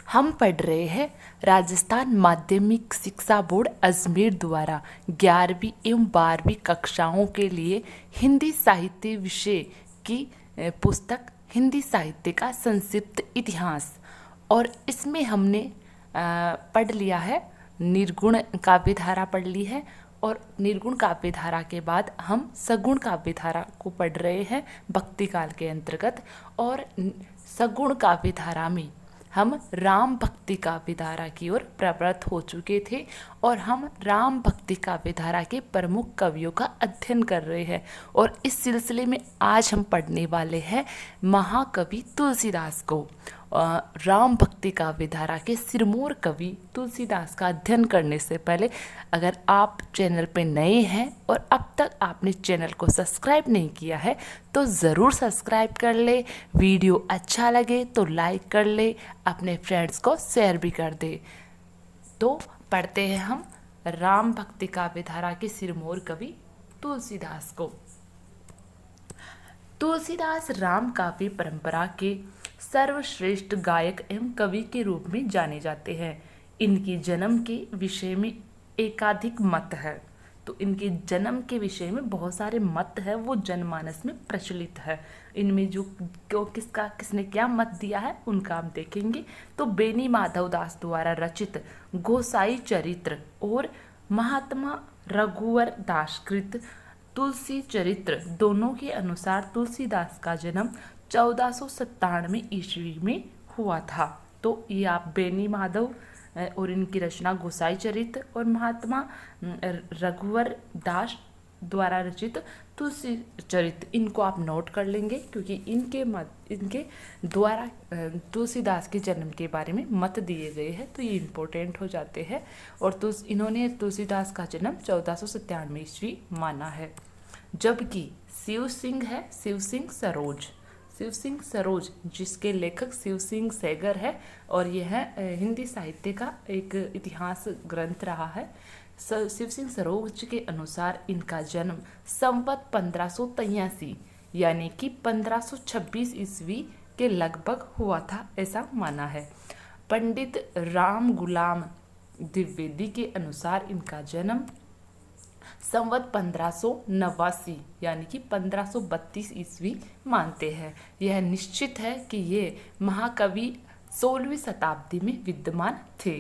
हम पढ़ रहे हैं राजस्थान माध्यमिक शिक्षा बोर्ड अजमेर द्वारा 11वीं एवं 12वीं कक्षाओं के लिए हिंदी साहित्य विषय की पुस्तक हिंदी साहित्य का संक्षिप्त इतिहास। और इसमें हमने पढ़ लिया है, निर्गुण काव्य धारा पढ़ ली है। और निर्गुण काव्य धारा के बाद हम सगुण काव्य धारा को पढ़ रहे हैं भक्ति काल के अंतर्गत। और सगुण काव्य धारा में हम राम भक्ति काव्य धारा की ओर प्रवृत्त हो चुके थे और हम राम भक्ति काव्य धारा के प्रमुख कवियों का अध्ययन कर रहे हैं। और इस सिलसिले में आज हम पढ़ने वाले हैं महाकवि तुलसीदास को। राम भक्ति काव्य धारा के सिरमौर कवि तुलसीदास का अध्ययन करने से पहले अगर आप चैनल पे नए हैं और अब तक आपने चैनल को सब्सक्राइब नहीं किया है तो ज़रूर सब्सक्राइब कर ले। वीडियो अच्छा लगे तो लाइक कर ले, अपने फ्रेंड्स को शेयर भी कर दे। तो पढ़ते हैं हम राम भक्ति काव्य धारा के सिरमौर कवि तुलसीदास को। तुलसीदास राम काव्य परंपरा के सर्वश्रेष्ठ गायक एवं कवि के रूप में जाने जाते हैं। इनकी जन्म के विषय में एकाधिक मत है। तो इनके जन्म के विषय में बहुत सारे मत है, वो जनमानस में प्रचलित है। इनमें जो किसने क्या मत दिया है उनका हम देखेंगे। तो बेनी माधव दास द्वारा रचित गोसाई चरित्र और महात्मा रघुवर दास कृत तुलसी चरित्र दोनों के अनुसार तुलसीदास का जन्म 1497 ईस्वी में हुआ था। तो ये आप बेनी माधव और इनकी रचना गोसाई चरित्र और महात्मा रघुवर दास द्वारा रचित तुलसी चरित्र, इनको आप नोट कर लेंगे क्योंकि इनके द्वारा तुलसीदास के जन्म के बारे में मत दिए गए हैं, तो ये इम्पोर्टेंट हो जाते हैं। और इन्होंने तुलसीदास का जन्म 1497 ईस्वी माना है। जबकि शिव सिंह सरोज जिसके लेखक शिव सिंह सेगर है और यह हिंदी साहित्य का एक इतिहास ग्रंथ रहा है। शिव सिंह सरोज के अनुसार इनका जन्म संवत 1583 यानी कि 1526 ईस्वी के लगभग हुआ था, ऐसा माना है। पंडित राम गुलाम द्विवेदी के अनुसार इनका जन्म संवत 1589 यानी कि 1532 ईस्वी मानते हैं। यह निश्चित है कि ये महाकवि 16वीं शताब्दी में विद्यमान थे।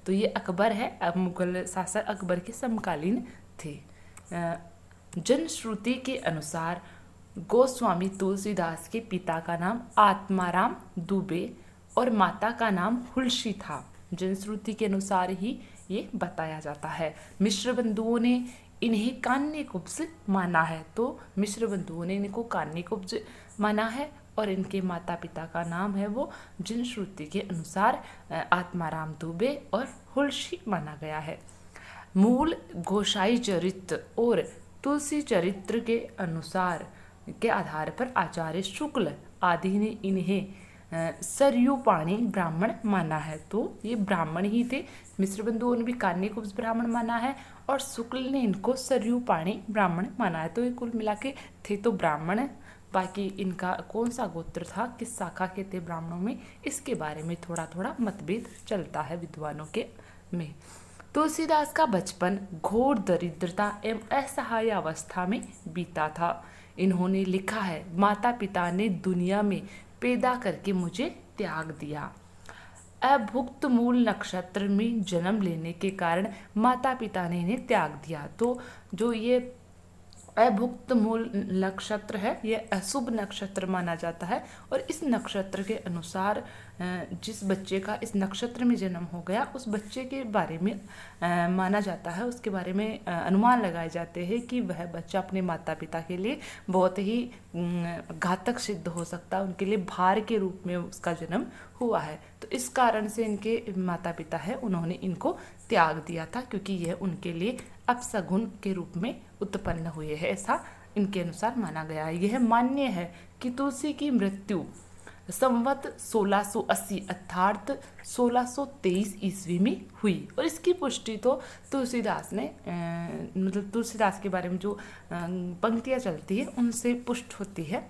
तो ये अकबर है, अब मुगल शासक अकबर के समकालीन थे। जनश्रुति के अनुसार गोस्वामी तुलसीदास के पिता का नाम आत्माराम दुबे और माता का नाम हुलसी था। जनश्रुति के अनुसार ही ये बताया जाता है। मिश्र बंधुओं ने इन्हें कान्यकुब्ज माना है। तो मिश्र बंधुओं ने इनको कान्यकुब्ज माना है और इनके माता पिता का नाम है वो जनश्रुति के अनुसार आत्माराम दुबे और हुलसी माना गया है। मूल गोसाई चरित्र और तुलसी चरित्र के अनुसार के आधार पर आचार्य शुक्ल आदि ने इन्हें सरयू पाणी ब्राह्मण माना है। तो ये ब्राह्मण ही थे। मिश्र बंधुओं ने भी कान्यकुब्ज ब्राह्मण माना है और शुक्ल ने इनको सरयू पाणी ब्राह्मण माना है। तो ये कुल मिला के थे तो ब्राह्मण है। बाकी इनका कौन सा गोत्र था, किस शाखा के थे ब्राह्मणों में, इसके बारे में थोड़ा थोड़ा मतभेद चलता है विद्वानों के में। तुलसीदास का बचपन घोर दरिद्रता एवं असहाय अवस्था में बीता था। इन्होंने लिखा है, माता पिता ने दुनिया में पैदा करके मुझे त्याग दिया। अभुक्त मूल नक्षत्र में जन्म लेने के कारण माता पिता ने इन्हें त्याग दिया। तो जो ये अभुक्त मूल नक्षत्र है ये अशुभ नक्षत्र माना जाता है और इस नक्षत्र के अनुसार जिस बच्चे का इस नक्षत्र में जन्म हो गया उस बच्चे के बारे में माना जाता है, उसके बारे में अनुमान लगाए जाते हैं कि वह बच्चा अपने माता पिता के लिए बहुत ही घातक सिद्ध हो सकता है, उनके लिए भार के रूप में उसका जन्म हुआ है। तो इस कारण से इनके माता पिता है उन्होंने इनको त्याग दिया था क्योंकि यह उनके लिए अपशगुन के रूप में उत्पन्न हुए हैं, ऐसा इनके अनुसार माना गया है। यह मान्य है कि तुलसी की मृत्यु संवत 1680 अर्थात 1623 ईस्वी में हुई और इसकी पुष्टि तो तुलसीदास ने मतलब तुलसीदास के बारे में जो पंक्तियाँ चलती है उनसे पुष्ट होती है।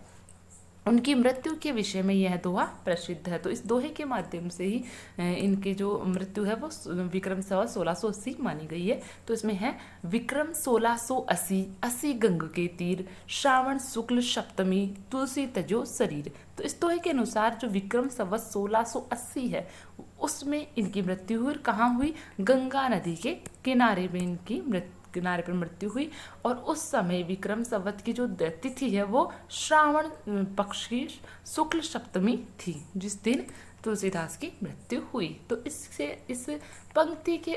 उनकी मृत्यु के विषय में यह दोहा प्रसिद्ध है। तो इस दोहे के माध्यम से ही इनकी जो मृत्यु है वो विक्रम संवत 1680 मानी गई है। तो इसमें है विक्रम 1680, 80 गंग के तीर, श्रावण शुक्ल सप्तमी, तुलसी तजो शरीर। तो इस दोहे के अनुसार जो विक्रम संवत 1680 है उसमें इनकी मृत्यु हुई। कहाँ हुई? गंगा नदी के किनारे में इनकी किनारे पर मृत्यु हुई। और उस समय विक्रम संवत की जो तिथि है वो श्रावण पक्ष की शुक्ल सप्तमी थी, जिस दिन तुलसीदास की मृत्यु हुई। तो इससे इस पंक्ति के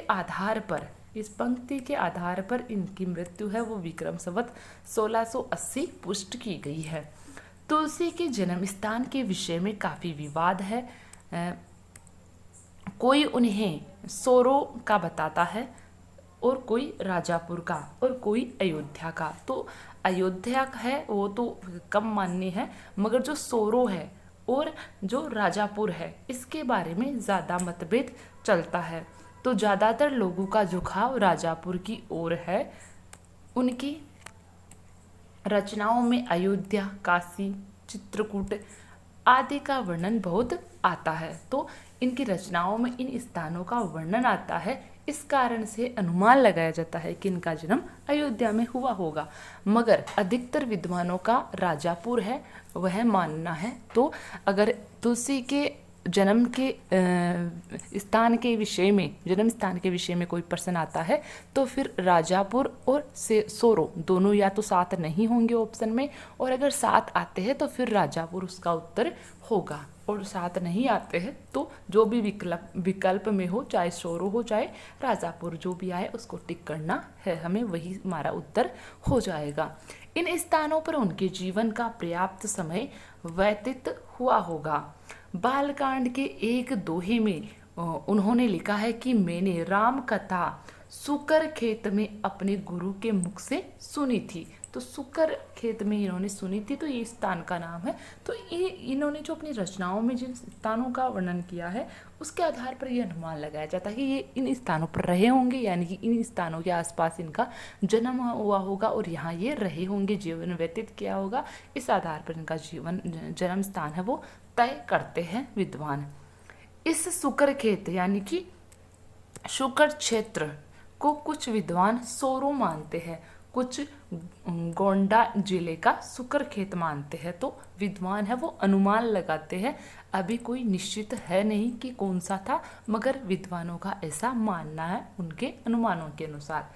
आधार पर इनकी मृत्यु है वो विक्रम संवत 1680 पुष्ट की गई है। तुलसी के जन्म स्थान के विषय में काफी विवाद है। कोई उन्हें सोरो का बताता है और कोई राजापुर का और कोई अयोध्या का। तो अयोध्या है वो तो कम मान्य है, मगर जो सोरो है और जो राजापुर है इसके बारे में ज़्यादा मतभेद चलता है। तो ज़्यादातर लोगों का झुकाव राजापुर की ओर है। उनकी रचनाओं में अयोध्या, काशी, चित्रकूट आदि का वर्णन बहुत आता है। तो इनकी रचनाओं में इन स्थानों का वर्णन आता है। इस कारण से अनुमान लगाया जाता है कि इनका जन्म अयोध्या में हुआ होगा, मगर अधिकतर विद्वानों का राजापुर है वह मानना है। तो अगर तुलसी के जन्म के जन्म स्थान के विषय में कोई प्रश्न आता है तो फिर राजापुर और सोरो दोनों या तो साथ नहीं होंगे ऑप्शन में, और अगर साथ आते हैं तो फिर राजापुर उसका उत्तर होगा, और साथ नहीं आते हैं तो जो भी विकल्प में हो, चाहे सोरो हो चाहे राजापुर, जो भी आए उसको टिक करना है हमें, वही हमारा उत्तर हो जाएगा। इन स्थानों पर उनके जीवन का पर्याप्त समय व्यतीत हुआ होगा। बालकांड के एक दोहे में उन्होंने लिखा है कि मैंने राम कथा सुकर खेत में अपने गुरु के मुख से सुनी थी। तो सुकर खेत में इन्होंने सुनी थी, तो ये स्थान का नाम है। तो ये इन्होंने जो अपनी रचनाओं में जिन स्थानों का वर्णन किया है उसके आधार पर यह अनुमान लगाया जाता है कि ये इन स्थानों पर रहे होंगे, यानी कि इन स्थानों के आसपास इनका जन्म हुआ होगा और यहाँ ये रहे होंगे, जीवन व्यतीत किया होगा। इस आधार पर इनका जन्म स्थान है वो तय करते हैं विद्वान। इस सुकर खेत यानी कि शुकर क्षेत्र को कुछ विद्वान सोरो मानते हैं, कुछ गोंडा जिले का सुकर खेत मानते हैं। तो विद्वान है वो अनुमान लगाते हैं, अभी कोई निश्चित है नहीं कि कौन सा था, मगर विद्वानों का ऐसा मानना है उनके अनुमानों के अनुसार।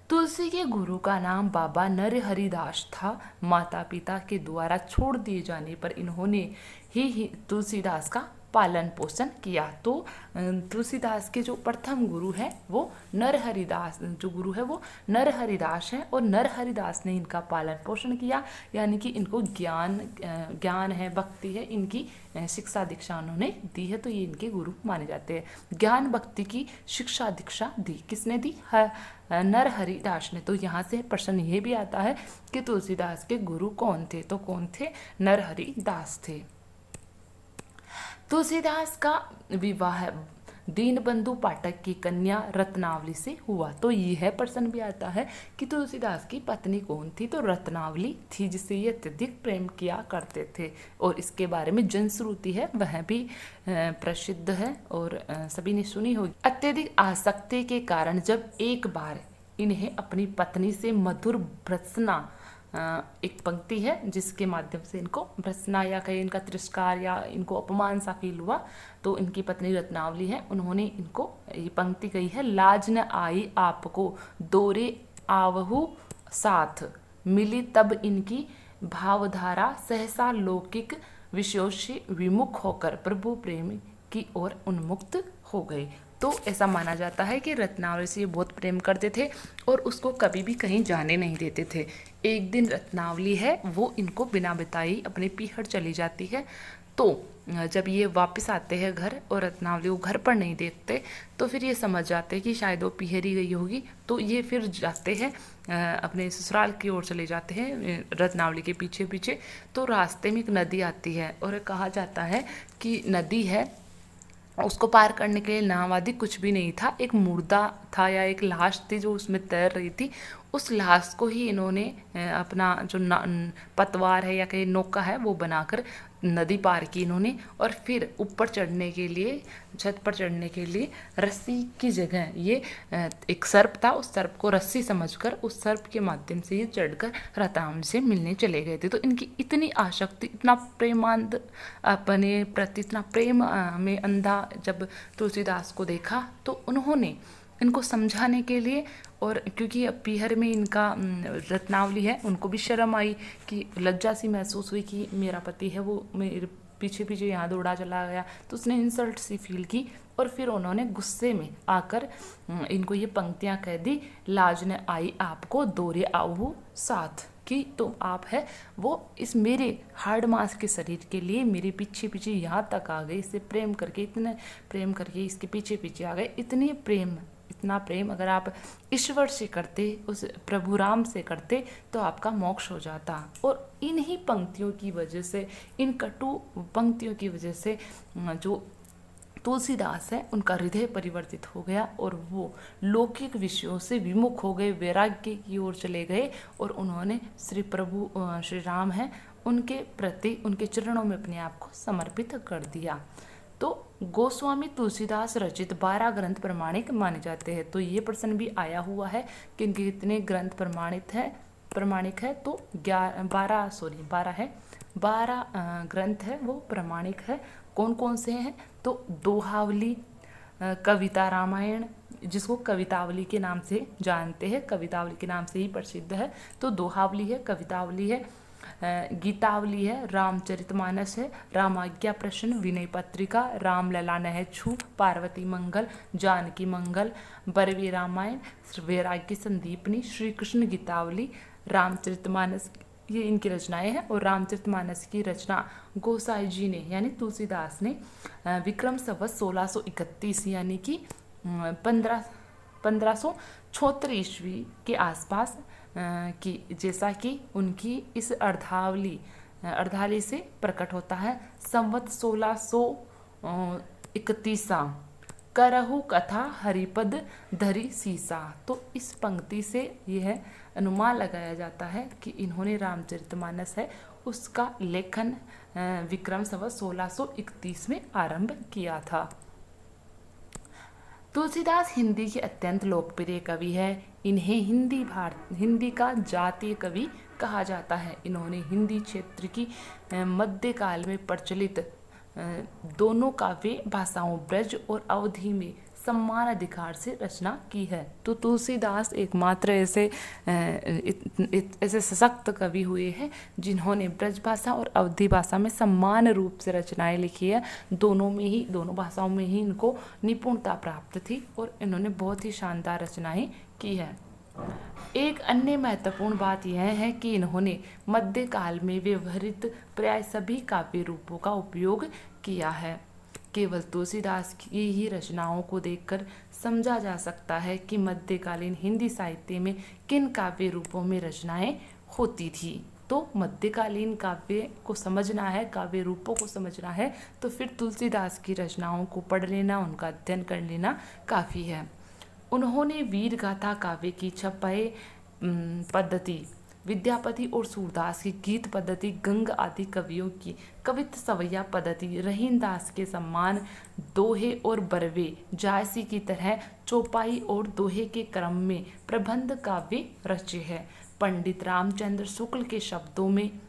तुलसी के गुरु का नाम बाबा नरहरिदास था। माता पिता के द्वारा छोड़ दिए जाने पर इन्होंने ही तुलसीदास का पालन पोषण किया। तो तुलसीदास के जो प्रथम गुरु है वो नरहरिदास हैं, और नरहरिदास ने इनका पालन पोषण किया, यानी कि इनको ज्ञान है, भक्ति है, इनकी शिक्षा दीक्षा उन्होंने दी है, तो ये इनके गुरु माने जाते हैं। ज्ञान भक्ति की शिक्षा दीक्षा दी किसने दी? नरहरिदास ने। तो यहाँ से प्रश्न ये भी आता है कि तुलसीदास के गुरु कौन थे? तो कौन थे? नरहरिदास थे। तुलसीदास का विवाह दीनबंधु पाठक की कन्या रत्नावली से हुआ। तो यह प्रश्न भी आता है कि तुलसीदास की पत्नी कौन थी? तो रत्नावली थी, जिससे ये अत्यधिक प्रेम किया करते थे, और इसके बारे में जनश्रुति है वह भी प्रसिद्ध है और सभी ने सुनी होगी। अत्यधिक आसक्ति के कारण जब एक बार इन्हें अपनी पत्नी से मधुर भर्त्सना, एक पंक्ति है जिसके माध्यम से इनको भर्त्सना या कहीं इनका तिरस्कार या इनको अपमान सा फील हुआ, तो इनकी पत्नी रत्नावली है, उन्होंने इनको ये पंक्ति कही है, लाज न आई आपको दोरे आवहु साथ, मिली तब इनकी भावधारा सहसा लौकिक विषयों से विमुख होकर प्रभु प्रेम की ओर उन्मुक्त हो गए। तो ऐसा माना जाता है कि रत्नावली से बहुत प्रेम करते थे और उसको कभी भी कहीं जाने नहीं देते थे। एक दिन रत्नावली है वो इनको बिना बताई अपने पीहर चली जाती है। तो जब ये वापस आते हैं घर और रत्नावली को घर पर नहीं देखते, तो फिर ये समझ जाते हैं कि शायद वो पीहर ही गई होगी। तो ये फिर जाते हैं अपने ससुराल की ओर चले जाते हैं रत्नावली के पीछे पीछे। तो रास्ते में एक नदी आती है और कहा जाता है कि नदी है, उसको पार करने के लिए नाव आदि कुछ भी नहीं था, एक मुर्दा था या एक लाश थी जो उसमें तैर रही थी। उस लाश को ही इन्होंने अपना जो पतवार है या कहीं नौका है वो बनाकर नदी पार की इन्होंने, और फिर ऊपर चढ़ने के लिए, छत पर चढ़ने के लिए रस्सी की जगह ये एक सर्प था, उस सर्प को रस्सी समझकर उस सर्प के माध्यम से ये चढ़कर रताम से मिलने चले गए थे। तो इनकी इतनी आसक्ति, इतना प्रेमांध अपने प्रति, इतना प्रेम में अंधा जब तुलसीदास को देखा, तो उन्होंने इनको समझाने के लिए, और क्योंकि पीहर में इनका रत्नावली है, उनको भी शर्म आई कि लज्जा सी महसूस हुई कि मेरा पति है वो मेरे पीछे पीछे यहाँ दौड़ा चला गया, तो उसने इंसल्ट सी फील की, और फिर उन्होंने गुस्से में आकर इनको ये पंक्तियाँ कह दी, लाज ने आई आपको दोरे आहू साथ, कि तुम आप है वो इस मेरे हार्ड मास के शरीर के लिए मेरे पीछे पीछे यहाँ तक आ गए, इससे प्रेम करके, इतने प्रेम करके इसके पीछे पीछे आ गए। इतना प्रेम अगर आप ईश्वर से करते, उस प्रभु राम से करते, तो आपका मोक्ष हो जाता। और इन्हीं पंक्तियों की वजह से, इन कटु पंक्तियों की वजह से जो तुलसीदास है उनका हृदय परिवर्तित हो गया, और वो लौकिक विषयों से विमुख हो गए, वैराग्य की ओर चले गए, और उन्होंने श्री प्रभु श्री राम है उनके प्रति, उनके चरणों में अपने आप को समर्पित कर दिया। तो गोस्वामी तुलसीदास रचित 12 ग्रंथ प्रमाणिक माने जाते हैं। तो ये प्रश्न भी आया हुआ है कि इनके कितने ग्रंथ प्रमाणिक है, तो 12 ग्रंथ है वो प्रमाणिक है। कौन कौन से हैं? तो दोहावली, कविता रामायण, जिसको कवितावली के नाम से जानते हैं, कवितावली के नाम से ही प्रसिद्ध है। तो दोहावली है, कवितावली है, गीतावली है, रामचरितमानस है, रामाज्ञा प्रश्न, विनय पत्रिका, रामलला नहछु, पार्वती मंगल, जानकी मंगल, बरवी रामायण, वैराग्य संदीपनी, श्री कृष्ण गीतावली, रामचरितमानस, ये इनकी रचनाएं हैं। और रामचरितमानस की रचना गोसाई जी ने, यानी तुलसीदास ने विक्रम संवत 1631 यानी कि 1576 ईस्वी के आसपास की, जैसा कि उनकी इस अर्धाली से प्रकट होता है। संवत 1631 करहु कथा हरिपद धरी सीसा। तो इस पंक्ति से यह अनुमान लगाया जाता है कि इन्होंने रामचरितमानस है उसका लेखन विक्रम संवत 1631 में आरंभ किया था। तुलसीदास हिंदी के अत्यंत लोकप्रिय कवि है। इन्हें हिंदी का जातीय कवि कहा जाता है। इन्होंने हिंदी क्षेत्र की मध्यकाल में प्रचलित दोनों काव्य भाषाओं ब्रज और अवधी में सम्मान अधिकार से रचना की है। तो तुलसीदास एकमात्र ऐसे सशक्त कवि हुए हैं जिन्होंने ब्रज भाषा और अवधी भाषा में समान रूप से रचनाएं लिखी है। दोनों भाषाओं में ही इनको निपुणता प्राप्त थी और इन्होंने बहुत ही शानदार रचनाएं की है। एक अन्य महत्वपूर्ण बात यह है कि इन्होंने मध्यकाल में व्यवहृत प्राय सभी काव्य रूपों का उपयोग किया है। केवल तुलसीदास की ही रचनाओं को देखकर समझा जा सकता है कि मध्यकालीन हिंदी साहित्य में किन काव्य रूपों में रचनाएं होती थी। तो मध्यकालीन काव्य को समझना है, काव्य रूपों को समझना है, तो फिर तुलसीदास की रचनाओं को पढ़ लेना, उनका अध्ययन कर लेना काफ़ी है। उन्होंने वीर गाथा काव्य की छपाई पद्धति, विद्यापति और सूरदास की गीत पद्धति, गंग आदि कवियों की कवित्व सवैया पद्धति, रहीमदास के सम्मान दोहे और बरवे, जायसी की तरह चौपाई और दोहे के क्रम में प्रबंध काव्य रचे हैं। पंडित रामचंद्र शुक्ल के शब्दों में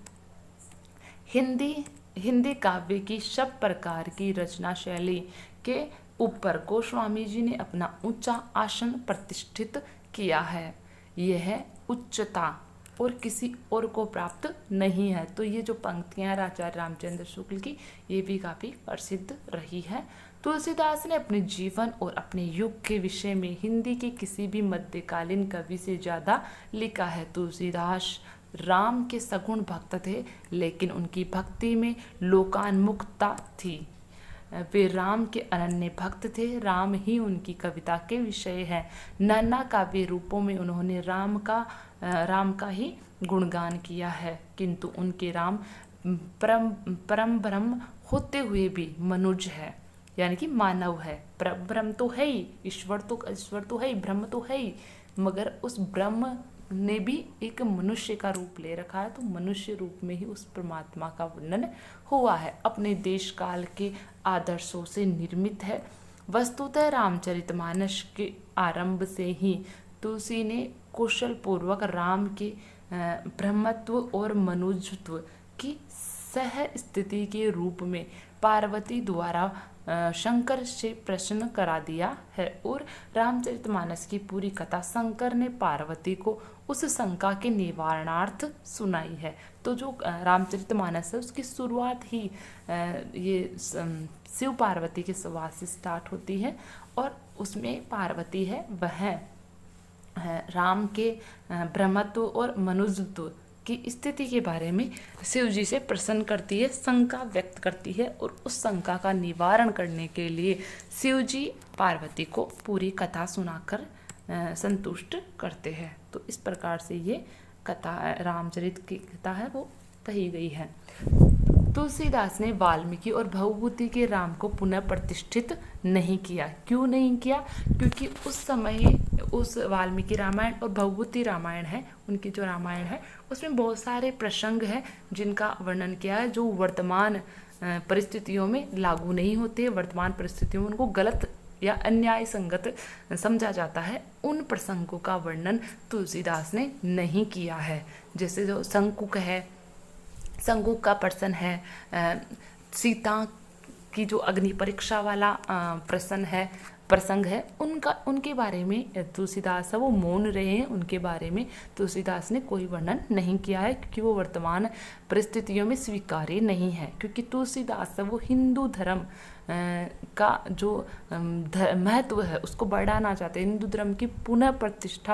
हिंदी काव्य की सब प्रकार की रचना शैली के ऊपर गोस्वामी जी ने अपना ऊंचा आसन प्रतिष्ठित किया है। यह उच्चता और किसी और को प्राप्त नहीं है। तो ये जो पंक्तियां हैं आचार्य रामचंद्र शुक्ल की, ये भी काफ़ी प्रसिद्ध रही है। तुलसीदास ने अपने जीवन और अपने युग के विषय में हिंदी के किसी भी मध्यकालीन कवि से ज़्यादा लिखा है। तुलसीदास राम के सगुण भक्त थे, लेकिन उनकी भक्ति में लोकान्मुखता थी। वे राम के अनन्य भक्त थे, राम ही उनकी कविता के विषय है। नाना काव्य रूपों में उन्होंने राम का ही गुणगान किया है, किंतु उनके राम परम ब्रह्म होते हुए भी मनुज है, यानी कि मानव है। ब्रह्म तो है ही, ईश्वर तो है ही, ब्रह्म तो है ही, मगर उस ब्रह्म ने भी एक मनुष्य का रूप ले रखा है, तो मनुष्य रूप में ही उस परमात्मा का वर्णन हुआ है, अपने देश काल के आदर्शों से निर्मित है। वस्तुतः रामचरितमानस के आरंभ से ही तुलसी ने कौशल पूर्वक राम के ब्रह्मत्व और मनुजत्व की सह स्थिति के रूप में पार्वती द्वारा शंकर से प्रश्न करा दिया है, और रामचरितमानस की पूरी कथा शंकर ने पार्वती को उस शंका के निवारणार्थ सुनाई है। तो जो रामचरितमानस है उसकी शुरुआत ही ये शिव पार्वती के संवाद से स्टार्ट होती है, और उसमें पार्वती है वह राम के ब्रह्मत्व और मनुजत्व की स्थिति के बारे में शिव जी से प्रश्न करती है, शंका व्यक्त करती है, और उस शंका का निवारण करने के लिए शिव जी पार्वती को पूरी कथा सुनाकर संतुष्ट करते हैं। तो इस प्रकार से ये कथा रामचरित की कथा है वो कही गई है। तुलसीदास ने वाल्मीकि और भवभूति के राम को पुनः प्रतिष्ठित नहीं किया। क्यों नहीं किया? क्योंकि उस समय उस वाल्मीकि रामायण और भवभूति रामायण है, उनकी जो रामायण है उसमें बहुत सारे प्रसंग हैं जिनका वर्णन किया है, जो वर्तमान परिस्थितियों में लागू नहीं होते, वर्तमान परिस्थितियों में उनको गलत या अन्याय संगत समझा जाता है। उन प्रसंगों का वर्णन तुलसीदास ने नहीं किया है। जैसे जो शंकुक है, शंकुक का प्रश्न है, सीता की जो अग्नि परीक्षा वाला प्रसंग है, उनके बारे में तुलसीदास वो मौन रहे हैं, उनके बारे में तुलसीदास ने कोई वर्णन नहीं किया है, क्योंकि वो वर्तमान परिस्थितियों में स्वीकार्य नहीं है। क्योंकि तुलसीदास वो हिंदू धर्म का जो महत्व है उसको बढ़ाना चाहते, हिंदू धर्म की पुनः प्रतिष्ठित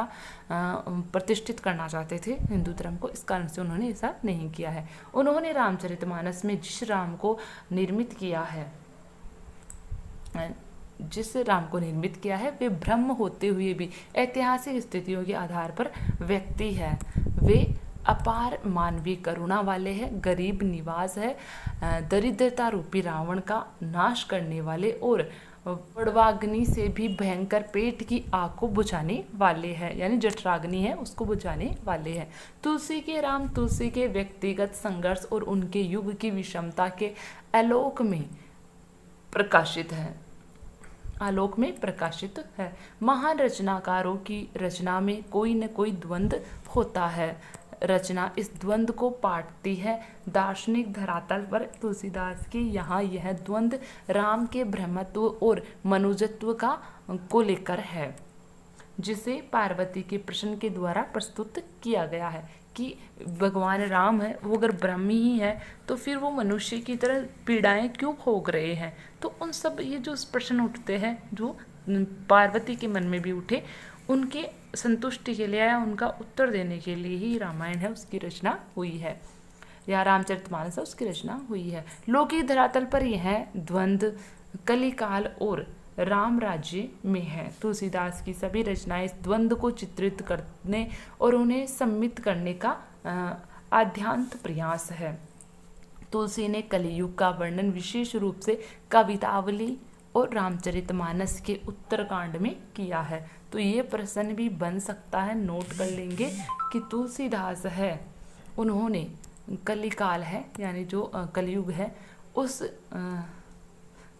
करना चाहते थे हिंदू धर्म को, इस कारण से उन्होंने ऐसा नहीं किया है। उन्होंने रामचरितमानस में जिस राम को निर्मित किया है वे ब्रह्म होते हुए भी ऐतिहासिक स्थितियों के आधार पर व्यक्ति है। वे अपार मानवीय करुणा वाले हैं, गरीब निवास है, दरिद्रता रूपी रावण का नाश करने वाले और बड़वाग्नि से भी भयंकर पेट की आग को बुझाने वाले हैं, यानी जठराग्नि है उसको बुझाने वाले हैं। तुलसी के राम तुलसी के व्यक्तिगत संघर्ष और उनके युग की विषमता के आलोक में प्रकाशित है। महान रचनाकारों की रचना में कोई न कोई द्वंद्व होता है, रचना इस द्वंद्व को पाटती है। दार्शनिक धरातल पर तुलसीदास के यहाँ यह द्वंद्व राम के ब्रह्मत्व और मनुजत्व को लेकर है, जिसे पार्वती के प्रश्न के द्वारा प्रस्तुत किया गया है कि भगवान राम है वो अगर ब्रह्मी ही है तो फिर वो मनुष्य की तरह पीड़ाएं क्यों भोग रहे हैं। तो उन सब ये जो प्रश्न उठते हैं जो पार्वती के मन में भी उठे, उनके संतुष्टि के लिए या उनका उत्तर देने के लिए ही रामायण है उसकी रचना हुई है, या रामचरितमानस है उसकी रचना हुई है। लौकिक धरातल पर यह द्वंद्व कलिकाल और राम राज्य में है। तुलसीदास की सभी रचनाएं इस द्वंद्व को चित्रित करने और उन्हें सम्मिलित करने का आद्यांत प्रयास है। तुलसी ने कलियुग का वर्णन विशेष रूप से कवितावली और रामचरितमानस के उत्तरकांड में किया है। तो ये प्रश्न भी बन सकता है, नोट कर लेंगे कि तुलसीदास है उन्होंने कलिकाल है यानी जो कलियुग है उस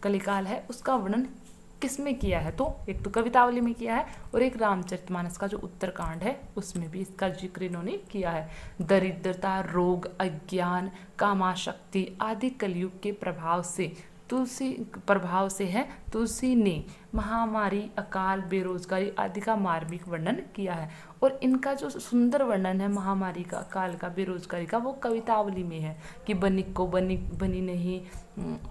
कलिकाल है उसका वर्णन किसमें किया है, तो एक तो कवितावली में किया है और एक रामचरितमानस का जो उत्तरकांड है उसमें भी इसका जिक्र इन्होंने किया है। दरिद्रता, रोग, अज्ञान, कामाशक्ति आदि कलियुग के प्रभाव से है। तुलसी ने महामारी, अकाल, बेरोजगारी आदि का मार्मिक वर्णन किया है, और इनका जो सुंदर वर्णन है महामारी का, अकाल का, बेरोजगारी का, वो कवितावली में है कि बनिक को बनी नहीं,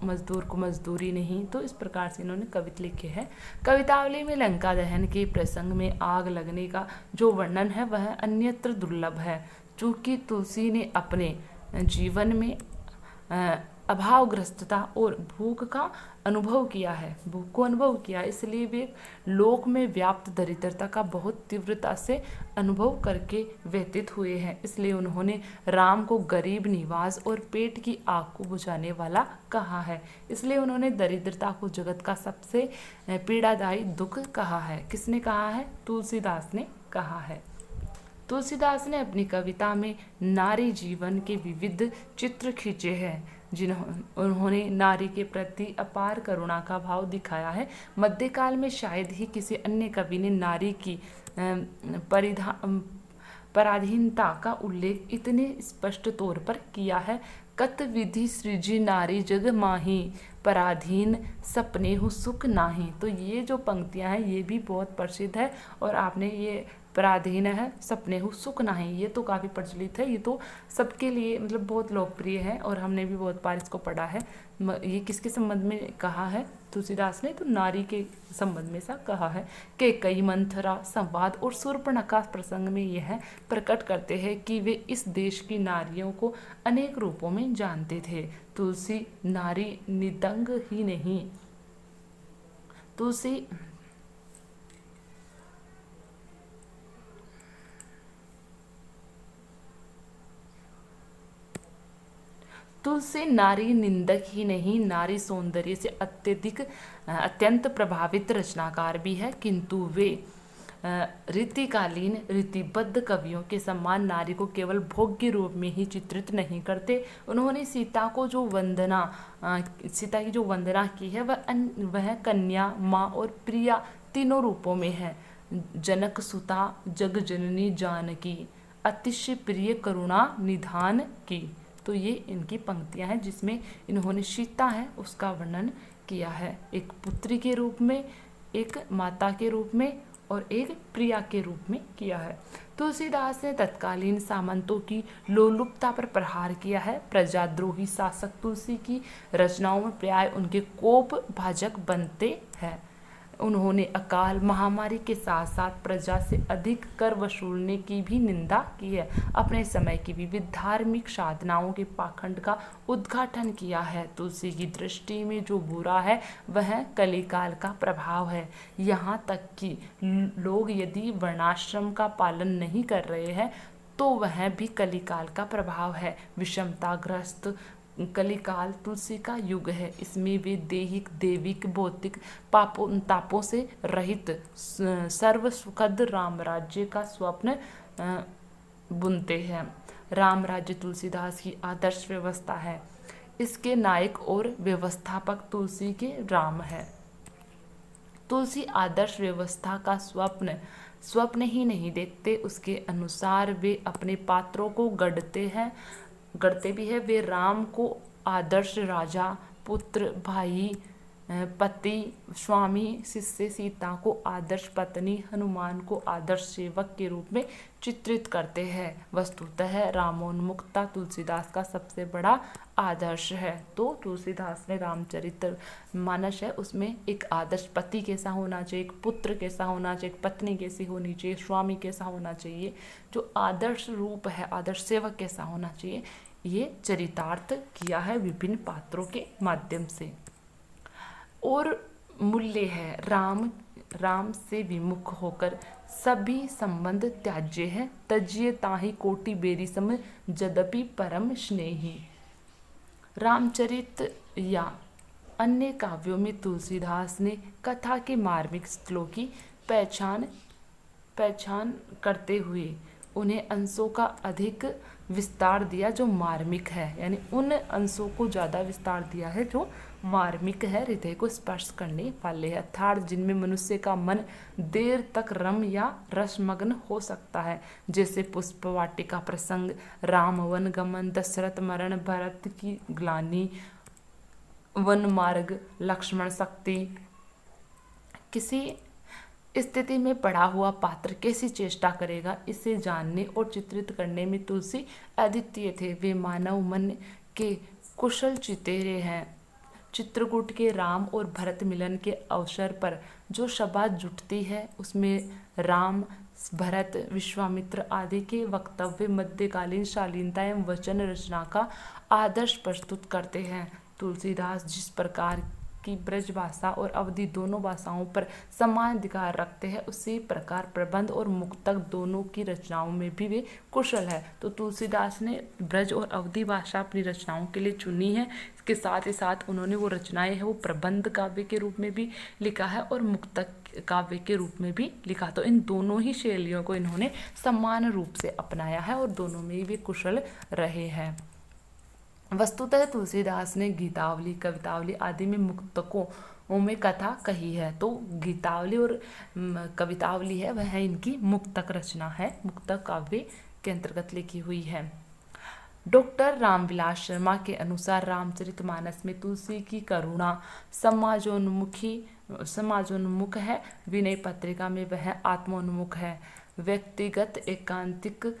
मजदूर को मजदूरी नहीं। तो इस प्रकार से इन्होंने कविता लिखे हैं। कवितावली में लंका दहन के प्रसंग में आग लगने का जो वर्णन है वह अन्यत्र दुर्लभ है। चूँकि तुलसी ने अपने जीवन में अभावग्रस्तता और भूख को अनुभव किया, इसलिए वे लोक में व्याप्त दरिद्रता का बहुत तीव्रता से अनुभव करके व्यतीत हुए हैं। इसलिए उन्होंने राम को गरीब निवास और पेट की आग को बुझाने वाला कहा है। इसलिए उन्होंने दरिद्रता को जगत का सबसे पीड़ादायी दुख कहा है। किसने कहा है? तुलसीदास ने कहा है। तुलसीदास ने अपनी कविता में नारी जीवन के विविध चित्र खींचे हैं, उन्होंने नारी के प्रति अपार करुणा का भाव दिखाया है। मध्यकाल में शायद ही किसी अन्य कवि ने नारी की पराधीनता का उल्लेख इतने स्पष्ट तौर पर किया है। कत विधि सृजी नारी जग माही, पराधीन सपने हु सुख नाही। तो ये जो पंक्तियां हैं ये भी बहुत प्रसिद्ध है, और आपने ये पराधीन है सपने हु सुख नाही, ये तो काफ़ी प्रचलित है, ये तो सबके लिए मतलब बहुत लोकप्रिय है और हमने भी बहुत बार इसको पढ़ा है। ये किसके संबंध में कहा है तुलसीदास ने? तो नारी के संबंध में सा कहा है। कि कई मंथरा संवाद और शूर्पणखा प्रसंग में यह प्रकट करते हैं कि वे इस देश की नारियों को अनेक रूपों में जानते थे। तुलसी नारी निदंग ही नहीं, तुलसी नारी निंदक ही नहीं, नारी सौंदर्य से अत्यंत प्रभावित रचनाकार भी है, किंतु वे रीतिकालीन रीतिबद्ध कवियों के समान नारी को केवल भोग्य रूप में ही चित्रित नहीं करते। उन्होंने सीता की जो वंदना की है वह कन्या, माँ और प्रिया तीनों रूपों में है। जनक सुता जग जननी जानकी, अतिशय प्रिय करुणा निधान की। तो ये इनकी पंक्तियां हैं जिसमें इन्होंने सीता है उसका वर्णन किया है, एक पुत्री के रूप में, एक माता के रूप में और एक प्रिया के रूप में किया है। तुलसीदास ने तत्कालीन सामंतों की लोलुपता पर प्रहार किया है। प्रजाद्रोही शासक तुलसी की रचनाओं में प्राय उनके कोप भाजक बनते हैं। उन्होंने अकाल महामारी के साथ साथ प्रजा से अधिक कर वसूलने की भी निंदा की है। अपने समय की विविध धार्मिक साधनाओं के पाखंड का उद्घाटन किया है। तुलसी की दृष्टि में जो बुरा है वह कलिकाल का प्रभाव है। यहाँ तक कि लोग यदि वर्णाश्रम का पालन नहीं कर रहे हैं तो वह भी कलिकाल का प्रभाव है। विषमताग्रस्त कलिकाल तुलसी का युग है। इसमें वे देहिक देविक भौतिक तापों से रहित सर्व सुखद राम राज्य का स्वप्न बुनते हैं। राम राज्य तुलसीदास की आदर्श व्यवस्था है। इसके नायक और व्यवस्थापक तुलसी के राम है। तुलसी आदर्श व्यवस्था का स्वप्न ही नहीं देखते, उसके अनुसार वे अपने पात्रों को गढ़ते भी है। वे राम को आदर्श राजा, पुत्र, भाई, पति, स्वामी, शिष्य, सीता को आदर्श पत्नी, हनुमान को आदर्श सेवक के रूप में चित्रित करते हैं। वस्तुतः रामोन्मुखता तुलसीदास का सबसे बड़ा आदर्श है। तो तुलसीदास ने रामचरितमानस है उसमें एक आदर्श पति कैसा होना चाहिए, एक पुत्र कैसा होना चाहिए, एक पत्नी कैसी होनी चाहिए, स्वामी कैसा होना चाहिए, जो आदर्श रूप है, आदर्श सेवक कैसा होना चाहिए, ये चरितार्थ किया है विभिन्न पात्रों के माध्यम से। और मूल्य है राम से विमुख होकर सभी संबंध त्याज्य है। तज्य ताहि कोटि बेरी सम यद्यपि परम स्नेही। रामचरित या अन्य काव्यों में तुलसीदास ने कथा के मार्मिक स्थलों की पहचान करते हुए उन्हें अंशों का अधिक विस्तार दिया जो मार्मिक है, यानी उन अंशों को ज़्यादा विस्तार दिया है जो मार्मिक है, हृदय को स्पर्श करने वाले हैं, अर्थात जिनमें मनुष्य का मन देर तक रम या रसमग्न हो सकता है। जैसे पुष्प वाटिका प्रसंग, राम वन गमन, दशरथ मरण, भरत की ग्लानि, वन मार्ग, लक्ष्मण शक्ति। किसी स्थिति में पड़ा हुआ पात्र कैसी चेष्टा करेगा इसे जानने और चित्रित करने में तुलसी अद्वितीय थे। वे मानव मन के कुशल चितेरे हैं। चित्रकूट के राम और भरत मिलन के अवसर पर जो सभा जुटती है उसमें राम, भरत, विश्वामित्र आदि के वक्तव्य मध्यकालीन शालीनता एवं वचन रचना का आदर्श प्रस्तुत करते हैं। तुलसीदास जिस प्रकार कि ब्रज भाषा और अवधी दोनों भाषाओं पर समान अधिकार रखते हैं, उसी प्रकार प्रबंध और मुक्तक दोनों की रचनाओं में भी वे कुशल है। तो तुलसीदास ने ब्रज और अवधी भाषा अपनी रचनाओं के लिए चुनी है। इसके साथ ही साथ उन्होंने वो रचनाएं हैं वो प्रबंध काव्य के रूप में भी लिखा है और मुक्तक काव्य के रूप में भी लिखा। तो इन दोनों ही शैलियों को इन्होंने समान रूप से अपनाया है और दोनों में भी कुशल रहे हैं। वस्तुतः तुलसीदास ने गीतावली, कवितावली आदि में मुक्तकों में कथा कही है। तो गीतावली और कवितावली है वह इनकी मुक्तक रचना है, मुक्तक काव्य के अंतर्गत लिखी हुई है। डॉक्टर रामविलास शर्मा के अनुसार रामचरितमानस में तुलसी की करुणा समाजोन्मुख है, विनय पत्रिका में वह आत्मोन्मुख है। व्यक्तिगत एकांतिक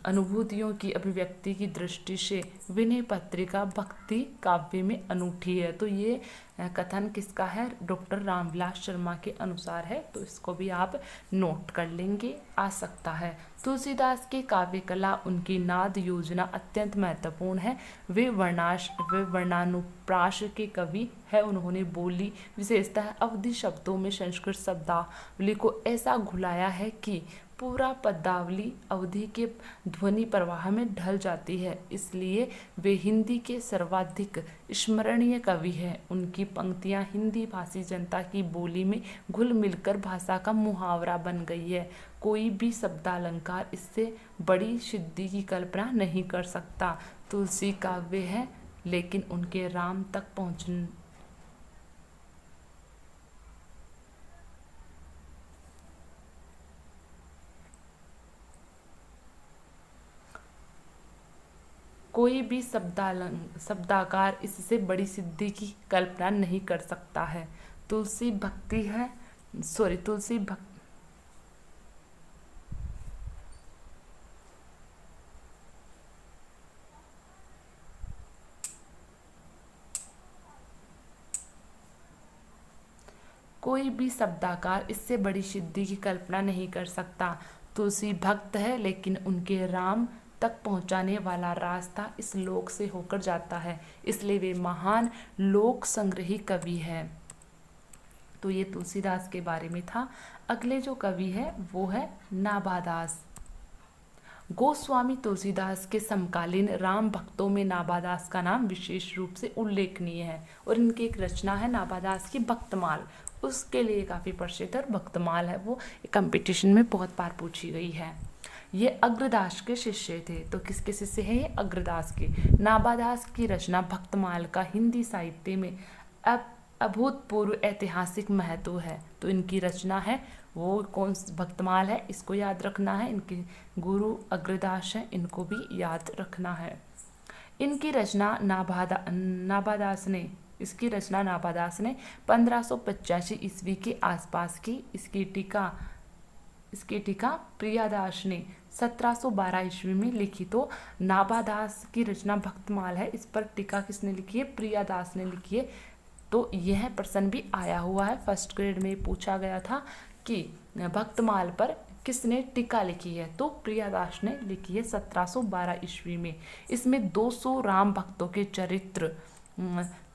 अनुभूतियों की अभिव्यक्ति की दृष्टि से विनय पत्रिका भक्ति काव्य में अनूठी है। तो ये कथन किसका है? डॉक्टर रामविलास शर्मा के अनुसार है। तो इसको भी आप नोट कर लेंगे, आ सकता है। तुलसीदास की काव्य कला, उनकी नाद योजना अत्यंत महत्वपूर्ण है। वे वर्णानुप्रास के कवि है। उन्होंने बोली विशेषतः अवधि शब्दों में संस्कृत शब्दावली को ऐसा घुलाया है कि पूरा पदावली अवधि के ध्वनि प्रवाह में ढल जाती है। इसलिए वे हिंदी के सर्वाधिक स्मरणीय कवि हैं। उनकी पंक्तियां हिंदी भाषी जनता की बोली में घुल मिलकर भाषा का मुहावरा बन गई है। कोई भी शब्दालंकार इससे बड़ी सिद्धि की कल्पना नहीं कर सकता। तुलसी काव्य है, लेकिन उनके राम तक पहुँचने कोई भी शब्दाकार इससे बड़ी सिद्धि की कल्पना नहीं कर सकता है। तुलसी भक्ति है, तुलसी भक्ति कोई भी शब्दाकार इससे बड़ी सिद्धि की कल्पना नहीं कर सकता। तुलसी भक्त है, लेकिन उनके राम तक पहुंचाने वाला रास्ता इस लोक से होकर जाता है, इसलिए वे महान लोक संग्रही कवि है। तो ये तुलसीदास के बारे में था। अगले जो कवि है वो है नाभादास। गोस्वामी तुलसीदास के समकालीन राम भक्तों में नाभादास का नाम विशेष रूप से उल्लेखनीय है और इनकी एक रचना है नाभादास की भक्तमाल। उसके लिए काफ़ी प्रसिद्ध और भक्तमाल है वो कंपटीशन में बहुत बार पूछी गई है। ये अग्रदास के शिष्य थे। तो किसके शिष्य हैं ये? अग्रदास के। नाभादास की रचना भक्तमाल का हिंदी साहित्य में अभूतपूर्व ऐतिहासिक महत्व है। तो इनकी रचना है वो कौन भक्तमाल है, इसको याद रखना है। इनके गुरु अग्रदास हैं, इनको भी याद रखना है। इनकी रचना नाभादास ने 1585 ईस्वी के आसपास की। इसकी टीका प्रियादास ने 1712 ईस्वी में लिखी। तो नाभादास की रचना भक्तमाल है, इस पर टीका किसने लिखी है? प्रियादास ने लिखी है। तो यह प्रश्न भी आया हुआ है, फर्स्ट ग्रेड में पूछा गया था कि भक्तमाल पर किसने टीका लिखी है? तो प्रियादास ने लिखी है 1712 ईस्वी में। इसमें 200 राम भक्तों के चरित्र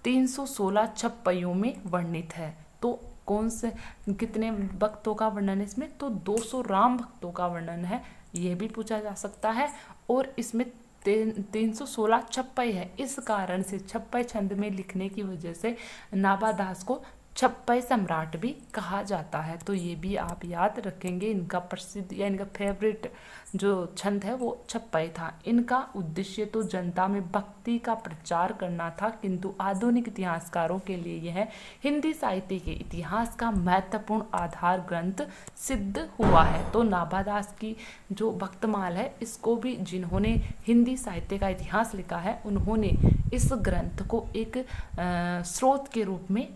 316 छप्पइयों में वर्णित है। तो कौन से कितने भक्तों का वर्णन है इसमें? तो 200 राम भक्तों का वर्णन है, ये भी पूछा जा सकता है। और इसमें 316 छप्पई है। इस कारण से छप्पई छंद में लिखने की वजह से नाभादास को छप्पई सम्राट भी कहा जाता है। तो ये भी आप याद रखेंगे। इनका प्रसिद्ध या इनका फेवरेट जो छंद है वो छप्पई था। इनका उद्देश्य तो जनता में भक्ति का प्रचार करना था, किंतु आधुनिक इतिहासकारों के लिए यह हिंदी साहित्य के इतिहास का महत्वपूर्ण आधार ग्रंथ सिद्ध हुआ है। तो नाभादास की जो भक्तमाल है, इसको भी जिन्होंने हिंदी साहित्य का इतिहास लिखा है, उन्होंने इस ग्रंथ को एक स्रोत के रूप में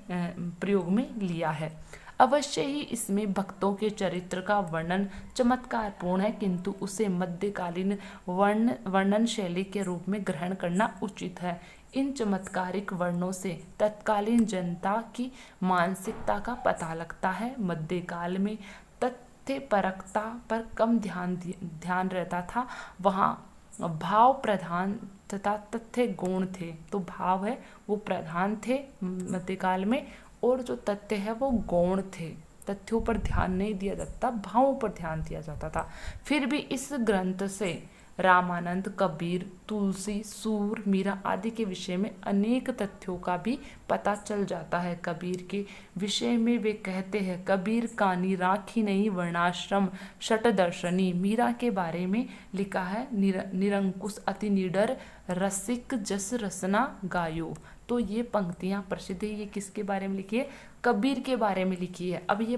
प्रयोग में लिया है। अवश्य ही इसमें भक्तों के चरित्र का वर्णन चमत्कारपूर्ण है, किंतु उसे मध्यकालीन वर्णन शैली के रूप में ग्रहण करना उचित है। इन चमत्कारिक वर्णों से तत्कालीन जनता की मानसिकता का पता लगता है। मध्यकाल में तथ्य परकता पर कम ध्यान रहता था। वहाँ भाव प्रधान तथा तथ्य गौण थे। तो भाव है वो प्रधान थे मध्यकाल में, और जो तथ्य है वो गौण थे। तथ्यों पर ध्यान नहीं दिया जाता, भावों पर ध्यान दिया जाता था। फिर भी इस ग्रंथ से रामानंद, कबीर, तुलसी, सूर, मीरा आदि के विषय में अनेक तथ्यों का भी पता चल जाता है। कबीर के विषय में वे कहते हैं, कबीर कानी राखी नहीं वर्णाश्रम षटदर्शनी। मीरा के बारे में लिखा है, निरंकुश अति निडर रसिक जस रसना गायो। तो ये पंक्तियां प्रसिद्ध है। ये किसके बारे में लिखी है? कबीर के बारे में लिखी है। अब ये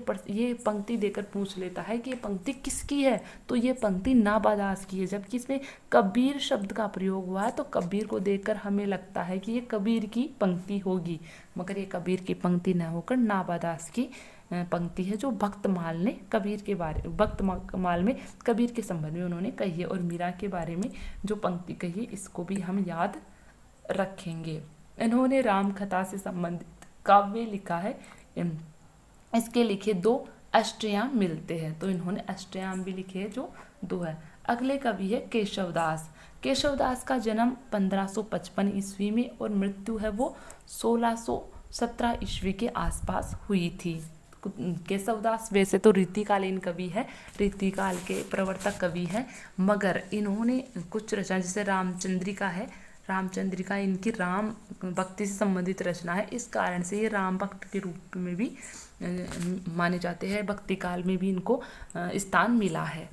पंक्ति देकर पूछ लेता है कि ये पंक्ति किसकी है, तो ये पंक्ति नाबादास की है। जबकि इसमें कबीर शब्द का प्रयोग हुआ है, तो कबीर को देखकर हमें लगता है कि ये कबीर की पंक्ति होगी, मगर ये कबीर की पंक्ति न होकर नाबादास की पंक्ति है, जो भक्तमाल ने कबीर के बारे भक्तमाल में कबीर के संबंध में उन्होंने कही है। और मीरा के बारे में जो पंक्ति कही है, इसको भी हम याद रखेंगे। इन्होंने राम कथा से संबंधित काव्य लिखा है। इसके लिखे 2 अष्टयाम मिलते हैं, तो इन्होंने अष्टयाम भी लिखे हैं, जो 2 है। अगले कवि है केशवदास। केशवदास का जन्म 1555 ईस्वी में और मृत्यु है वो 1617 ईस्वी के आसपास हुई थी। केशवदास वैसे तो रीतिकालीन कवि है, रीतिकाल के प्रवर्तक कवि है, मगर इन्होंने कुछ रचना, जैसे रामचंद्रिका है, रामचंद्रिका इनकी राम भक्ति से संबंधित रचना है। इस कारण से ये राम भक्त के रूप में भी माने जाते हैं। भक्ति काल में भी इनको स्थान मिला है।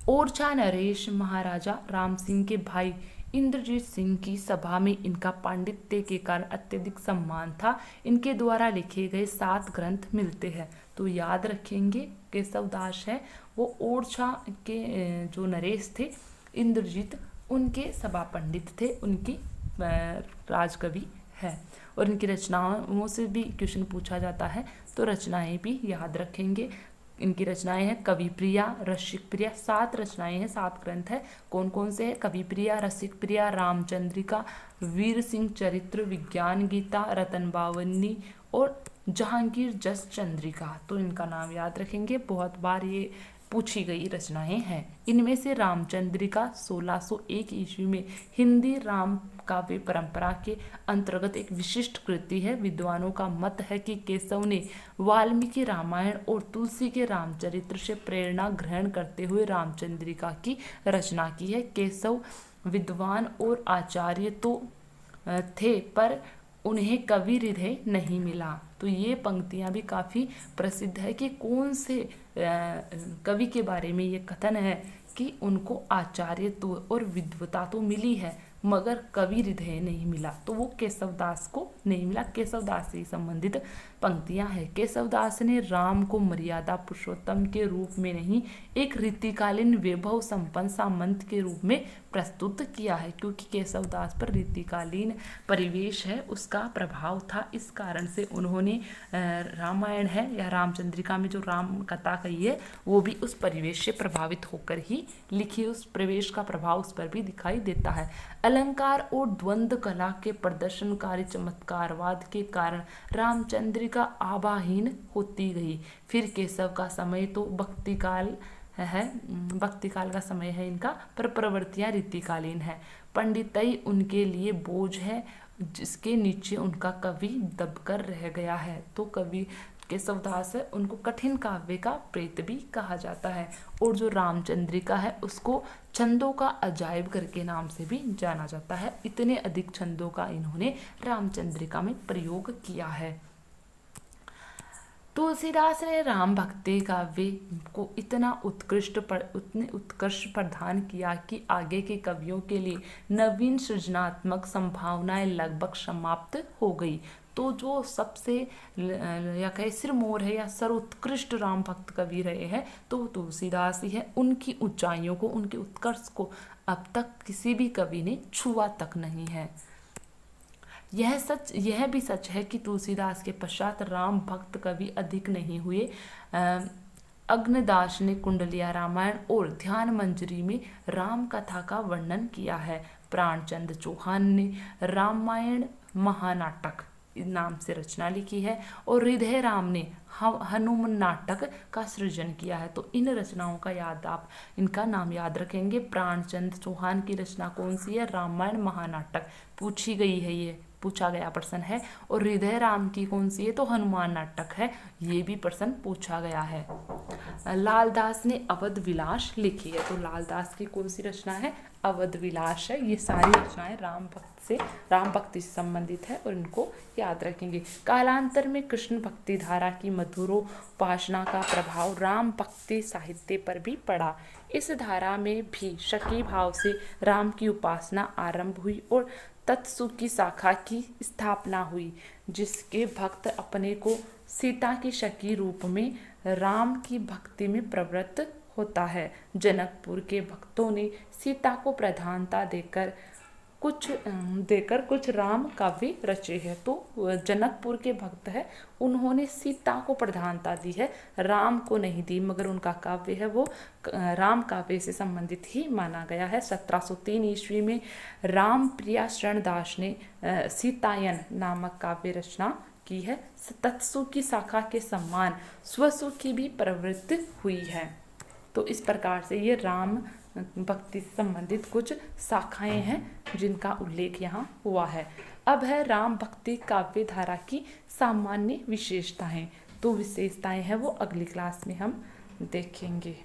ओरछा नरेश महाराजा राम सिंह के भाई इंद्रजीत सिंह की सभा में इनका पांडित्य के कारण अत्यधिक सम्मान था। इनके द्वारा लिखे गए 7 ग्रंथ मिलते हैं, तो याद रखेंगे। केशवदास है वो ओरछा के जो नरेश थे इंद्रजीत, उनके सभा पंडित थे, उनकी राजकवि है। और इनकी रचनाओं से भी क्वेश्चन पूछा जाता है, तो रचनाएं भी याद रखेंगे। इनकी रचनाएं हैं कवि प्रिया, रसिक प्रिया। 7 रचनाएं हैं, 7 ग्रंथ है। कौन कौन से है? कवि प्रिया, रसिक प्रिया, रामचंद्रिका, वीर सिंह चरित्र, विज्ञान गीता, रतन बावन्नी और जहांगीर जस चंद्रिका। तो इनका नाम याद रखेंगे, बहुत बार ये पूछी गई रचनाएं हैं। इनमें से रामचंद्रिका 1601 ईस्वी में हिंदी राम काव्य परंपरा के अंतर्गत एक विशिष्ट कृति है। विद्वानों का मत है कि केशव ने वाल्मीकि रामायण और तुलसी के रामचरित्र से प्रेरणा ग्रहण करते हुए रामचंद्रिका की रचना की है। केशव विद्वान और आचार्य तो थे, पर उन्हें कवि हृदय नहीं मिला। तो ये पंक्तियां भी काफ़ी प्रसिद्ध है कि कौन से कवि के बारे में ये कथन है कि उनको आचार्य तो और विद्वता तो मिली है, मगर कवि हृदय नहीं मिला। तो वो केशवदास को नहीं मिला। केशवदास से संबंधित पंक्तियां हैं। केशवदास ने राम को मर्यादा पुरुषोत्तम के रूप में नहीं, एक रीतिकालीन वैभव संपन्न सामंत के रूप में प्रस्तुत किया है, क्योंकि केशवदास पर रीतिकालीन परिवेश है, उसका प्रभाव था। इस कारण से उन्होंने रामायण है या रामचंद्रिका में जो राम कथा कही है, वो भी उस परिवेश से प्रभावित होकर ही लिखी। उस प्रवेश का प्रभाव उस पर भी दिखाई देता है। अलंकार और द्वंद्व कला के प्रदर्शनकारी चमत्कारवाद के कारण रामचंद्रिका आभाहीन होती गई। फिर केशव का समय तो भक्ति काल का समय है इनका, पर प्रवृत्तियां रीतिकालीन है। पंडितई उनके लिए बोझ है, जिसके नीचे उनका कवि दबकर रह गया है। तो कवि केशवदास है, उनको कठिन काव्य का प्रेत भी कहा जाता है। और जो रामचंद्रिका है उसको छंदों का अजायब घर के नाम से भी जाना जाता है। इतने अधिक छंदों का इन्होंने रामचंद्रिका में प्रयोग किया है। तुलसीदास ने राम भक्ति काव्य को इतने उत्कर्ष प्रदान किया कि आगे के कवियों के लिए नवीन सृजनात्मक संभावनाएं लगभग समाप्त हो गई। तो जो सबसे या कहे सिरमौर है या सर्वोत्कृष्ट राम भक्त कवि रहे हैं, तो वो तुलसीदास ही है। उनकी ऊंचाइयों को, उनके उत्कर्ष को अब तक किसी भी कवि ने छुआ तक नहीं है। यह भी सच है कि तुलसीदास के पश्चात राम भक्त कवि अधिक नहीं हुए। अग्निदास ने कुंडलिया रामायण और ध्यान मंजरी में राम कथा का वर्णन किया है। प्राणचंद चौहान ने रामायण महानाटक नाम से रचना लिखी है, और हृदय राम ने हनुमान नाटक का सृजन किया है। तो इन रचनाओं का आप इनका नाम याद रखेंगे। प्राणचंद्र चौहान की रचना कौन सी है? रामायण महानाटक पूछी गई है, ये पूछा गया प्रश्न है। और हृदय राम की कौन सी है? तो हनुमान नाटक है, ये भी प्रश्न पूछा गया है। लालदास ने अवध विलास लिखी है। तो लालदास की कौन सी रचना है? अवध विलास है। ये सारी रचनाएं राम भक्ति से संबंधित है और इनको याद रखेंगे। कालांतर में कृष्ण भक्ति धारा की मधुरोपासना का प्रभाव राम भक्ति साहित्य पर भी पड़ा। इस धारा में भी शकी भाव से राम की उपासना आरंभ हुई और तत्सु की शाखा की स्थापना हुई, जिसके भक्त अपने को सीता की शकी रूप में राम की भक्ति में प्रवृत्त होता है। जनकपुर के भक्तों ने सीता को प्रधानता देकर कुछ राम काव्य रचे हैं। तो जनकपुर के भक्त है, उन्होंने सीता को प्रधानता दी है, राम को नहीं दी, मगर उनका काव्य है वो राम काव्य से संबंधित ही माना गया है। 1703 ईस्वी में राम प्रिया शरण दास ने सीतायन नामक काव्य रचना की है। तत्सु की शाखा के समान स्वसु की भी प्रवृत्ति हुई है। तो इस प्रकार से ये राम भक्ति से संबंधित कुछ शाखाएं हैं जिनका उल्लेख यहाँ हुआ है। अब है राम भक्ति काव्य धारा की सामान्य विशेषताएं। तो विशेषताएं हैं वो अगली क्लास में हम देखेंगे।